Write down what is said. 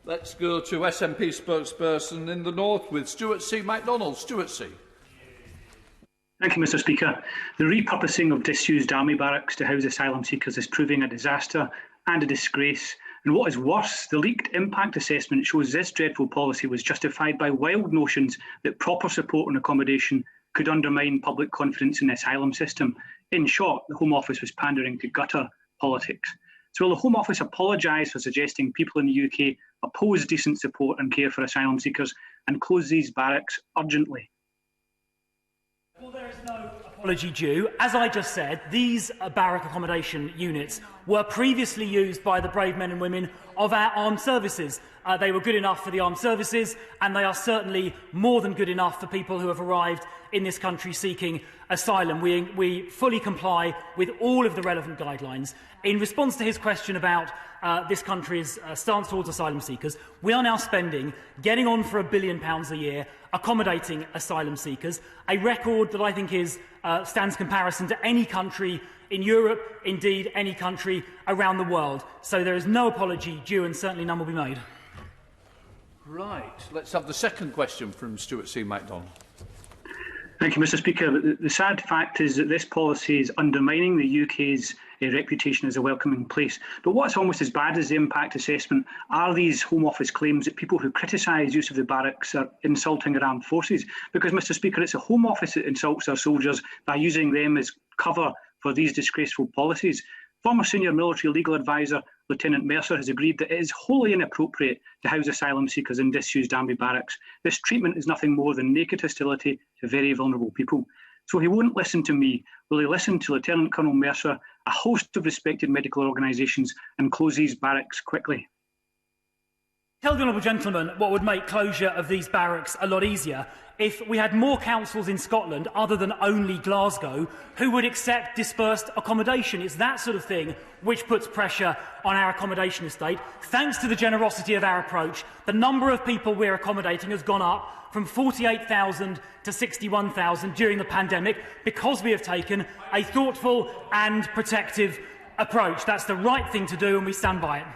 Let's go to SNP spokesperson in the north with Stuart C. MacDonald. Stuart C. Thank you, Mr Speaker. The repurposing of disused army barracks to house asylum seekers is proving a disaster and a disgrace. And what is worse, the leaked impact assessment shows this dreadful policy was justified by wild notions that proper support and accommodation could undermine public confidence in the asylum system. In short, the Home Office was pandering to gutter politics. So will the Home Office apologise for suggesting people in the UK oppose decent support and care for asylum seekers and close these barracks urgently? Well, there is no apology due. As I just said, these barrack accommodation units were previously used by the brave men and women of our armed services. They were good enough for the armed services, and they are certainly more than good enough for people who have arrived in this country seeking asylum. We fully comply with all of the relevant guidelines. In response to his question about this country's stance towards asylum seekers, we are now spending, getting on for £1 billion a year, accommodating asylum seekers, a record that I think stands comparison to any country in Europe, indeed any country around the world. So there is no apology due, and certainly none will be made. Right. Let's have the second question from Stuart C. MacDonald. Thank you, Mr Speaker. The sad fact is that this policy is undermining the UK's reputation as a welcoming place. But what's almost as bad as the impact assessment are these Home Office claims that people who criticise use of the barracks are insulting our armed forces. Because, Mr Speaker, it's the Home Office that insults our soldiers by using them as cover for these disgraceful policies. Former Senior Military Legal Advisor Lieutenant Mercer has agreed that it is wholly inappropriate to house asylum seekers in disused army barracks. This treatment is nothing more than naked hostility to very vulnerable people. So he won't listen to me. Will he listen to Lieutenant Colonel Mercer, a host of respected medical organisations, and close these barracks quickly? Tell the honourable gentleman what would make closure of these barracks a lot easier if we had more councils in Scotland, other than only Glasgow, who would accept dispersed accommodation. It's that sort of thing which puts pressure on our accommodation estate. Thanks to the generosity of our approach, the number of people we're accommodating has gone up from 48,000 to 61,000 during the pandemic, because we have taken a thoughtful and protective approach. That's the right thing to do, and we stand by it.